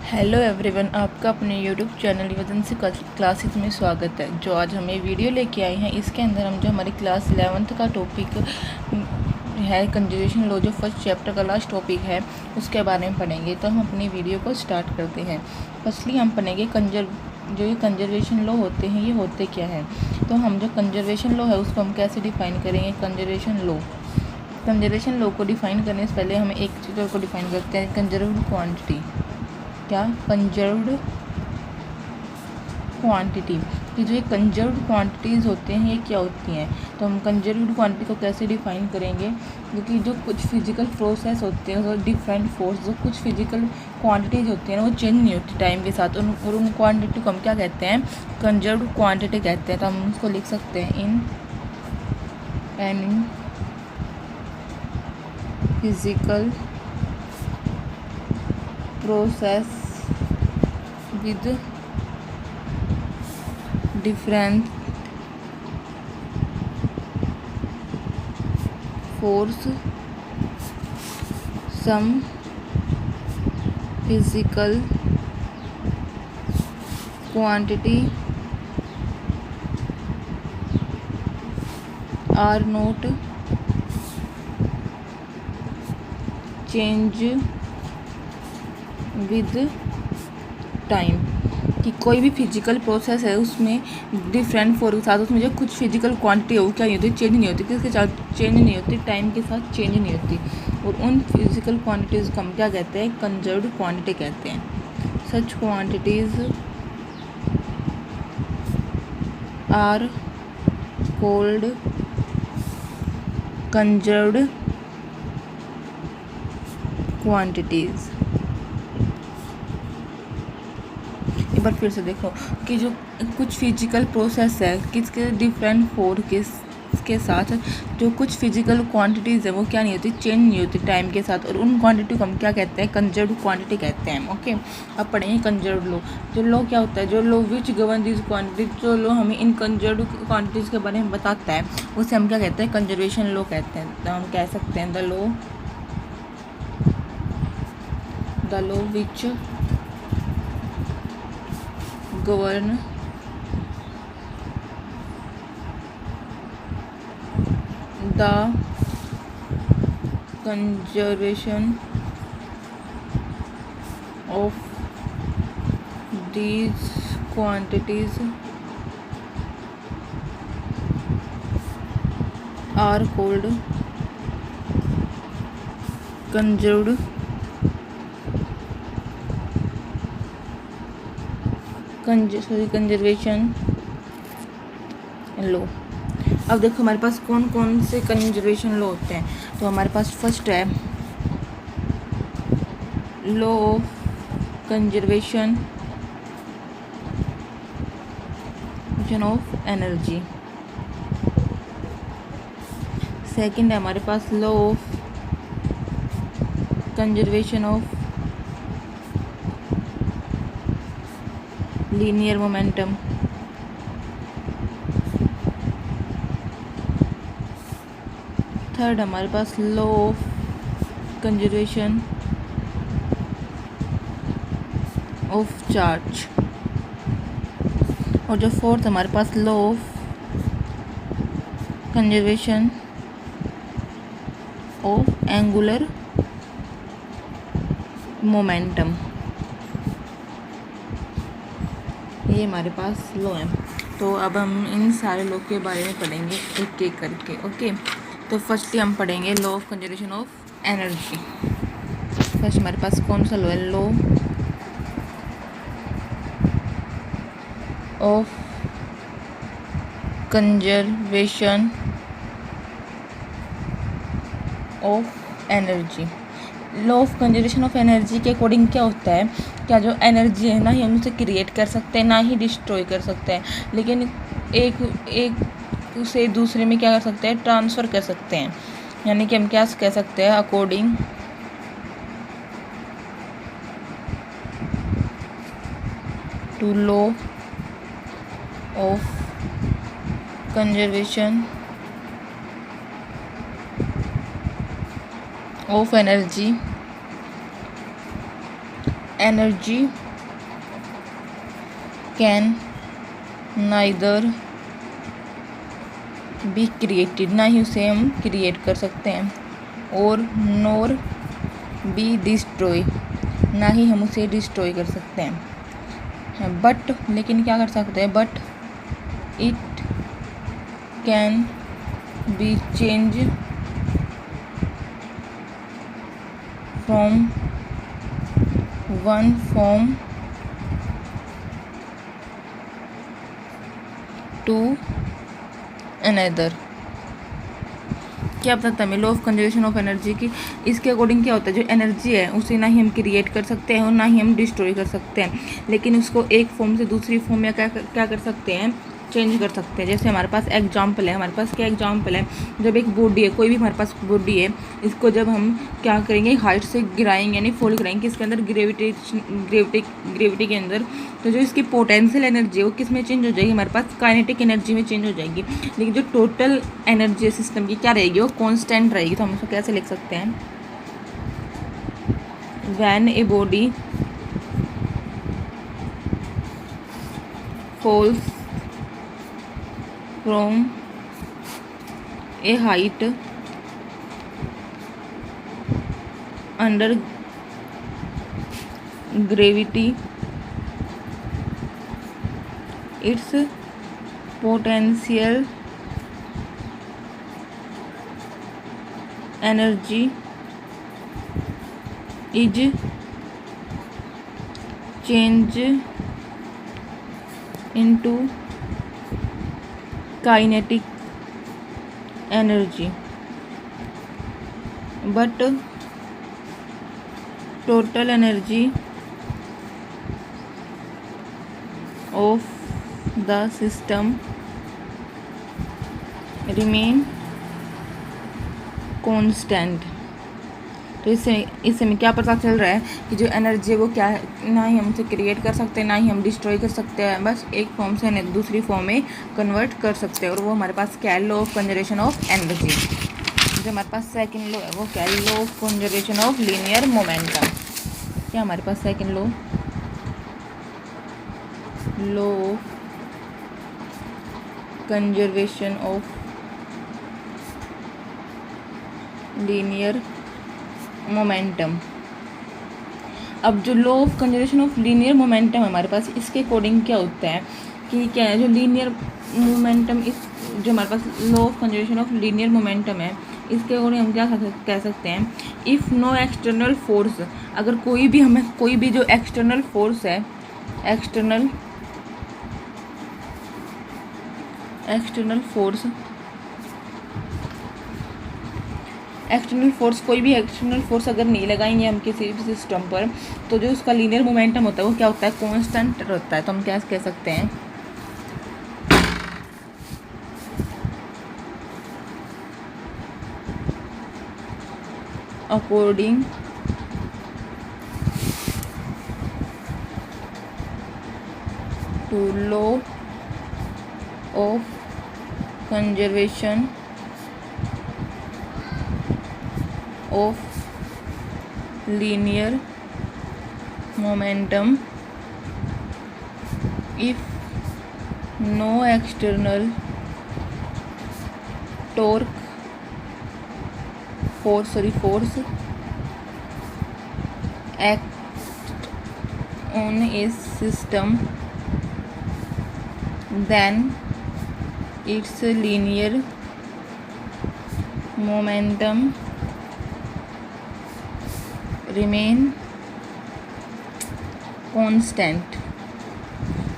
Hello everyone, आपका अपने YouTube channel emergency classes में स्वागत है। जो आज हमें वीडियो लेके आए हैं, इसके अंदर हम जो हमारी क्लास 11th का टॉपिक है कंजर्वेशन लॉ, जो फर्स्ट चैप्टर का लास्ट टॉपिक है, उसके बारे में पढ़ेंगे। तो हम अपनी वीडियो को स्टार्ट करते हैं। फर्स्टली हम पढ़ेंगे जो ये कंजर्वेशन लॉ होते हैं, ये होते क्या है। तो हम जो कंजर्वेशन लॉ है उसको हम कैसे डिफ़ाइन करेंगे। कंजर्वेशन लॉ को डिफ़ाइन करने से पहले हमें एक चीज़ को डिफ़ाइन करते हैं, कंजर्व्ड क्वांटिटी। क्या? Conserved quantity. कि जो ये कंजर्व्ड क्वांटिटीज़ होते हैं, ये क्या होती हैं। तो हम कंजर्व्ड क्वांटिटी को कैसे डिफाइन करेंगे, क्योंकि जो कुछ फिजिकल प्रोसेस होते हैं, जो डिफरेंट फोर्स, जो कुछ फिजिकल क्वांटिटीज़ होती हैं वो चेंज नहीं होती टाइम के साथ, और उन क्वांटिटी को हम क्या कहते हैं, कंजर्व्ड क्वांटिटी कहते हैं। तो हम उसको लिख सकते हैं in any physical process with different force, some physical quantity are not change with time. कि कोई भी फिजिकल प्रोसेस है उसमें डिफरेंट फोर्स के साथ उसमें जो कुछ फिजिकल क्वांटिटी है वो क्या नहीं होती, चेंज नहीं होती। किसके साथ चेंज नहीं होती? टाइम के साथ चेंज नहीं होती। और उन फिजिकल क्वांटिटीज़ को हम क्या कहते हैं, कंजर्व्ड क्वांटिटी कहते हैं। Such quantities are called conserved quantities. एक बार फिर से देखो कि जो कुछ फिजिकल प्रोसेस है किसके डिफरेंट फोर्स के साथ, जो कुछ फिजिकल क्वांटिटीज़ है वो क्या नहीं होती, चेंज नहीं होती टाइम के साथ, और उन क्वांटिटी को हम क्या कहते हैं, कंजर्व्ड क्वांटिटी कहते हैं। ओके, अब पढ़ेंगे कंजर्व्ड लॉ। जो लॉ क्या होता है, जो law which govern this quantity, जो लॉ हमें इन कंजर्व्ड क्वांटिटीज़ के बारे में बताता है उसे हम क्या कहते हैं, कंजर्वेशन लॉ कहते हैं। तो हम कह सकते हैं the law which govern the conservation of these quantities are called conserved conservation law. अब देखो हमारे पास कौन कौन से कंजर्वेशन लॉ होते हैं। तो हमारे पास फर्स्ट है law of conservation of energy. Second है हमारे पास law of conservation of linear momentum. Third हमारे पास law of conservation of charge. और जो फोर्थ हमारे पास law of conservation of angular momentum. ये हमारे पास लॉ है। तो अब हम इन सारे लॉ के बारे में पढ़ेंगे एक एक करके। ओके, तो फर्स्टली हम पढ़ेंगे law of conservation of energy. First हमारे पास कौन सा लॉ है, law of conservation of energy. Law of conservation of energy के अकॉर्डिंग क्या होता है, क्या जो एनर्जी है ना ही हम उसे क्रिएट कर सकते हैं ना ही डिस्ट्रॉय कर सकते हैं, लेकिन एक से दूसरे में क्या कर सकते हैं, ट्रांसफ़र कर सकते हैं। यानी कि हम क्या कह सकते हैं, according to law of conservation of energy energy can neither be created, ना ही उसे हम क्रिएट कर सकते हैं, और नोर बी डिस्ट्रॉय, ना ही हम उसे डिस्ट्रॉय कर सकते हैं। बट लेकिन क्या कर सकते हैं, but it can be change from one form to another. क्या बताता है law of conservation of energy की, इसके अकॉर्डिंग क्या होता है, जो एनर्जी है उसे ना ही हम क्रिएट कर सकते हैं और ना ही हम डिस्ट्रॉय कर सकते हैं, लेकिन उसको एक फॉर्म से दूसरी फॉर्म में क्या कर सकते हैं, चेंज कर सकते हैं। जैसे हमारे पास एग्जाम्पल है, हमारे पास क्या एग्जाम्पल है, जब एक बॉडी है, कोई भी हमारे पास बॉडी है, इसको जब हम क्या करेंगे, हाइट से गिराएंगे यानी फॉल कराएंगे, इसके अंदर ग्रेविटी के अंदर, तो जो इसकी पोटेंशियल एनर्जी है वो किस में चेंज हो जाएगी, हमारे पास काइनेटिक एनर्जी में चेंज हो जाएगी। लेकिन जो टोटल एनर्जी है सिस्टम की क्या रहेगी, वो कांस्टेंट रहेगी। तो हम उसको कैसे लिख सकते हैं, when a body false from a height under gravity, its potential energy is changed into kinetic energy, but total energy of the system remain constant। तो इससे हमें क्या पता चल रहा है कि जो एनर्जी है वो क्या है, ना ही हम उसे क्रिएट कर सकते हैं, ना ही हम डिस्ट्रॉय कर सकते हैं, बस एक फॉर्म से दूसरी फॉर्म में कन्वर्ट कर सकते हैं। और वो हमारे पास क्या है, law of conservation of energy. जो हमारे पास सेकंड लॉ है वो क्या है, law of conservation of linear momentum. क्या हमारे पास second law, law of conservation of linear momentum. अब जो law of conservation of linear momentum हमारे पास, इसके अकॉर्डिंग क्या होता है कि क्या है, जो लीनियर मोमेंटम, इस जो हमारे पास law of conservation of linear momentum है, इसके अकॉर्डिंग हम क्या कह सकते हैं, इफ़ नो एक्सटर्नल फोर्स, अगर कोई भी जो एक्सटर्नल फोर्स है, एक्सटर्नल कोई भी एक्सटर्नल फोर्स अगर नहीं लगाएंगे हम किसी भी सिस्टम पर, तो जो उसका लीनियर मोमेंटम होता है वो क्या होता है, कांस्टेंट रहता है। तो हम क्या कह सकते हैं, according to law of conservation of linear momentum, if no external force act on a system, then its linear momentum remain constant.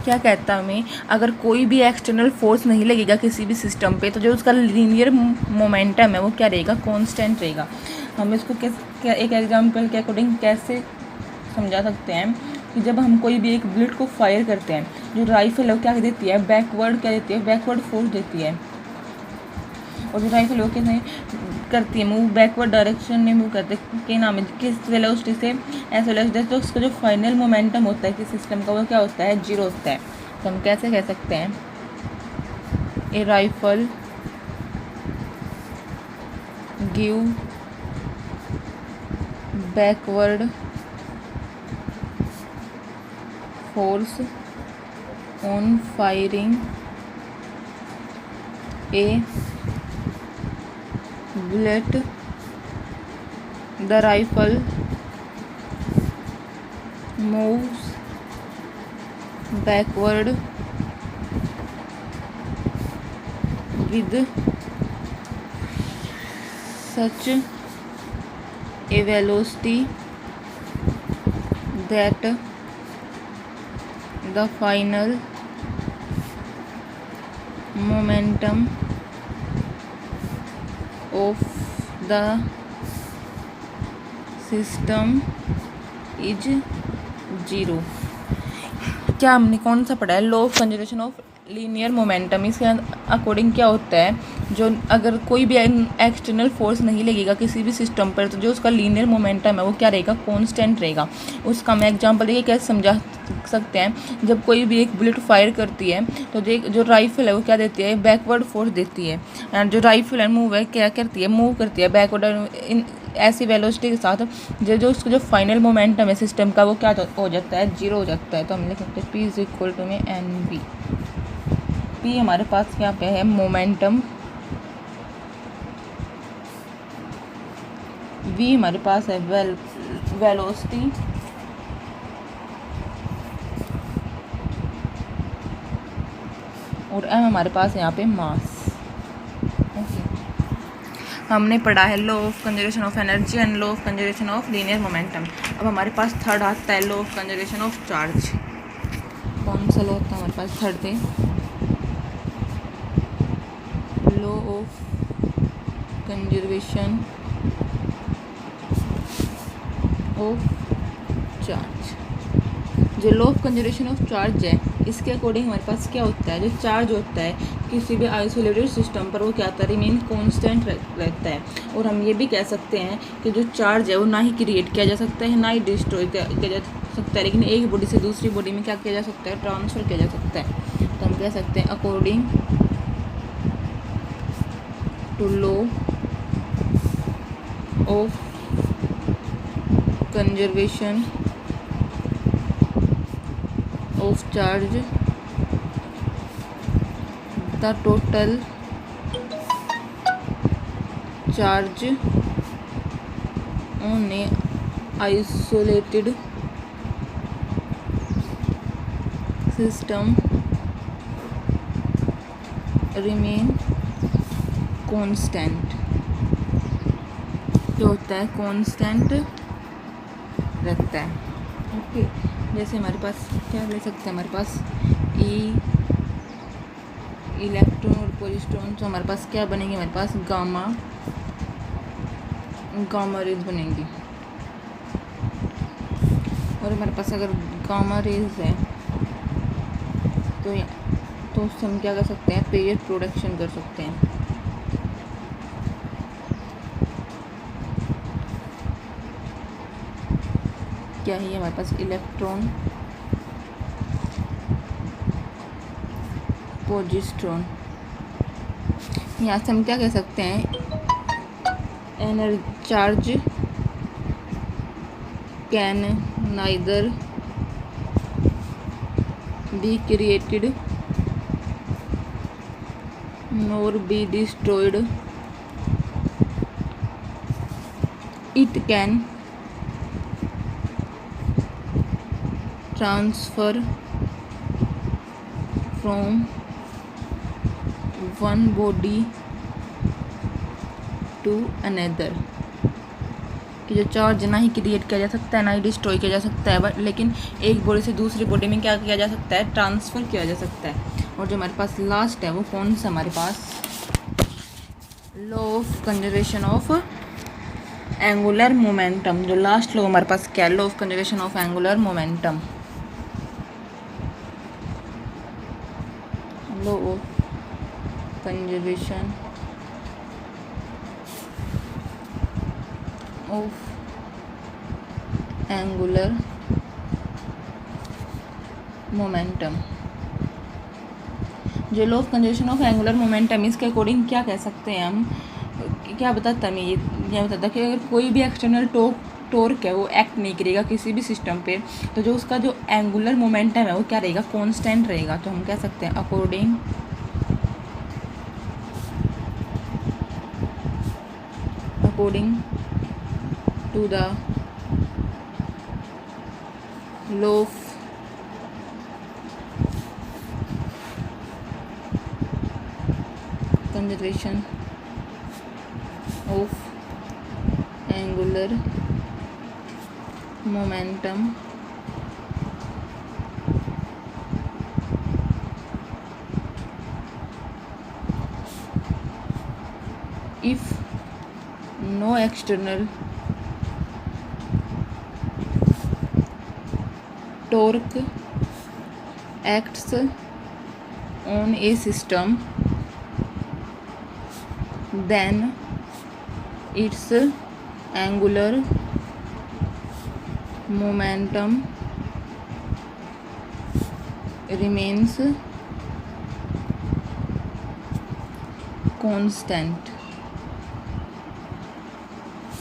क्या कहता है हमें, अगर कोई भी एक्सटर्नल फोर्स नहीं लगेगा किसी भी सिस्टम पे, तो जो उसका लीनियर मोमेंटम है वो क्या रहेगा, कांस्टेंट रहेगा। हम इसको एक एग्जांपल के अकॉर्डिंग कैसे समझा सकते हैं कि जब हम कोई भी एक बुलेट को फायर करते हैं, जो राइफल है वो क्या देती है, बैकवर्ड फोर्स देती है, और जो राइफल वो कैसे करती है, मूव बैकवर्ड डायरेक्शन में मूव करते हैं, क्या नाम है, किस वेलोसिटी से, ऐसे वेलोसिटी, तो उसका जो फाइनल मोमेंटम होता है किस सिस्टम का वो क्या होता है, जीरो होता है। तो हम कैसे कह सकते हैं, a rifle give backward force on firing a bullet, the rifle moves backward with such a velocity that the final momentum of the system is zero। क्या हमने कौन सा पढ़ा है? Law of conservation of linear momentum. इसके अकॉर्डिंग क्या होता है, जो अगर कोई भी एक्सटर्नल फोर्स नहीं लगेगा किसी भी सिस्टम पर, तो जो उसका लीनियर मोमेंटम है वो क्या रहेगा? कांस्टेंट रहेगा। उसका मैं एग्जांपल देखिए कैसे समझा सकते हैं। जब कोई भी एक बुलेट फायर करती है तो जो राइफल है वो क्या देती है? बैकवर्ड फोर्स देती है। एंड जो राइफल है मूव है क्या करती है? मूव करती है बैकवर्ड इन ऐसी वेलोसिटी के साथ जो उसका जो फाइनल मोमेंटम है सिस्टम का वो क्या हो जाता है? जीरो हो जाता है। तो हम लिख सकते हैं P इज इक्वल टू में NV। P हमारे पास यहाँ पे है मोमेंटम, V हमारे पास है वेलोसिटी, और M हमारे पास है यहाँ पे मास। हमने पढ़ा है law of conservation of energy and law of conservation of linear momentum. अब हमारे पास थर्ड आता है law of conservation of charge. कौन सा लॉ होता है हमारे पास? Third the law of conservation of charge. जो law of conservation of charge है इसके अकॉर्डिंग हमारे पास क्या होता है? जो चार्ज होता है किसी भी आइसोलेटेड सिस्टम पर वो क्या होता है? रिमेन कांस्टेंट रहता है। और हम ये भी कह सकते हैं कि जो चार्ज है वो ना ही क्रिएट किया जा सकता है ना ही डिस्ट्रॉय किया जा सकता है, लेकिन एक बॉडी से दूसरी बॉडी में क्या किया जा सकता है? ट्रांसफ़र किया जा सकता है। तो हम कह सकते हैं according to law of conservation of charge, the total charge on a isolated system remain constant। जो होता है कांस्टेंट रहता है। ओके, जैसे हमारे पास क्या ले सकते हैं? हमारे पास इलेक्ट्रॉन और पॉजिट्रॉन, तो हमारे पास क्या बनेंगे? हमारे पास गामा रेज बनेंगी। और हमारे पास अगर गामा रेज है तो उससे हम क्या कर सकते हैं? पीरियड प्रोडक्शन कर सकते हैं। क्या है हमारे पास? Electron positron. यहाँ से हम क्या कह सकते हैं? Energy charge can neither be created nor be destroyed, it can transfer from one body to another। कि जो चार्ज ना ही क्रिएट किया जा सकता है ना ही डिस्ट्रॉय किया जा सकता है, बट लेकिन एक बॉडी से दूसरी बॉडी में क्या किया जा सकता है? ट्रांसफ़र किया जा सकता है। और जो हमारे पास लास्ट है वो कौन सा? हमारे पास law of conservation of angular momentum. जो लास्ट लॉ हमारे पास क्या? Law of conservation of angular momentum. Law of conservation of angular momentum. जो law of conservation of angular momentum इसके अकॉर्डिंग क्या कह सकते हैं हम? क्या बताता है? ये बताता है कि अगर कोई भी एक्सटर्नल टॉर्क है वो एक्ट नहीं करेगा किसी भी सिस्टम पे, तो जो उसका जो एंगुलर मोमेंटम है वो क्या रहेगा, कांस्टेंट रहेगा। तो हम कह सकते हैं according to the law of conservation of angular momentum if no external torque acts on a system, then its angular momentum remains constant।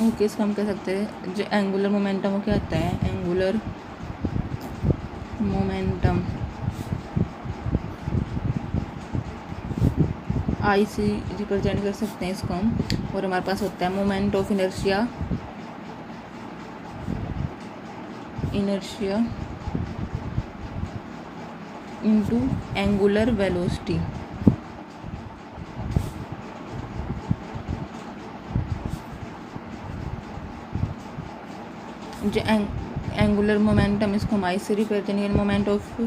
Okay, इसको हम कह सकते हैं जो एंगुलर मोमेंटम वो क्या होता है, एंगुलर मोमेंटम आई से रिप्रेजेंट कर सकते हैं इसको हम। और हमारे पास होता है moment of inertia into angular velocity. जो एंगुलर मोमेंटम इसको हम आई से रिप्रेजेंट, मोमेंट ऑफ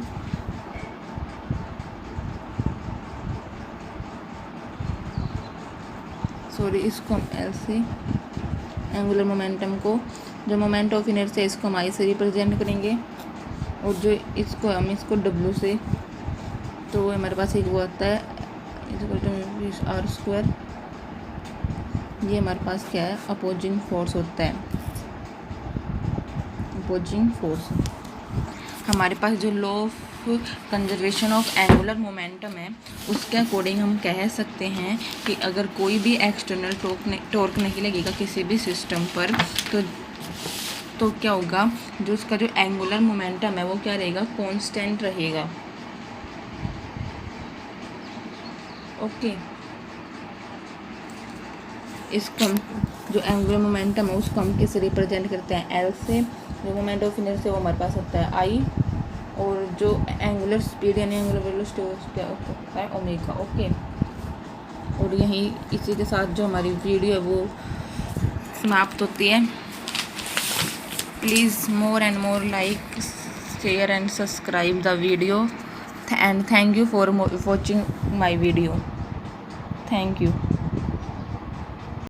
इसको हम एल से, एंगुलर मोमेंटम को जो मोमेंट ऑफ इनर्शिया इसको हम आई से रिप्रेजेंट करेंगे, और जो इसको हम इसको डब्ल्यू से, तो हमारे पास एक वो आता है आर स्क्वायर। ये हमारे पास क्या है, अपोजिंग फोर्स होता है, अपोजिंग फोर्स। हमारे पास जो law of conservation of angular momentum है उसके अकॉर्डिंग हम कह सकते हैं कि अगर कोई भी एक्सटर्नल टॉर्क नहीं लगेगा किसी भी सिस्टम पर, तो क्या होगा, जो उसका जो एंगुलर मोमेंटम है वो क्या रहेगा, कांस्टेंट रहेगा। ओके, इसको हम जो एंगुलर मोमेंटम है उसको हम किससे रिप्रेजेंट करते हैं, एल से। जो मोमेंट ऑफ इनर्शिया वो हमारे पास होता है आई, और जो एंगुलर स्पीड यानी एंगुलर वेलोसिटी क्या होता है, ओमेगा। ओके, और यहीं इसी के साथ जो हमारी वीडियो है वो समाप्त होती है। Please more and more like, share and subscribe the video, and thank you for watching my video. Thank you.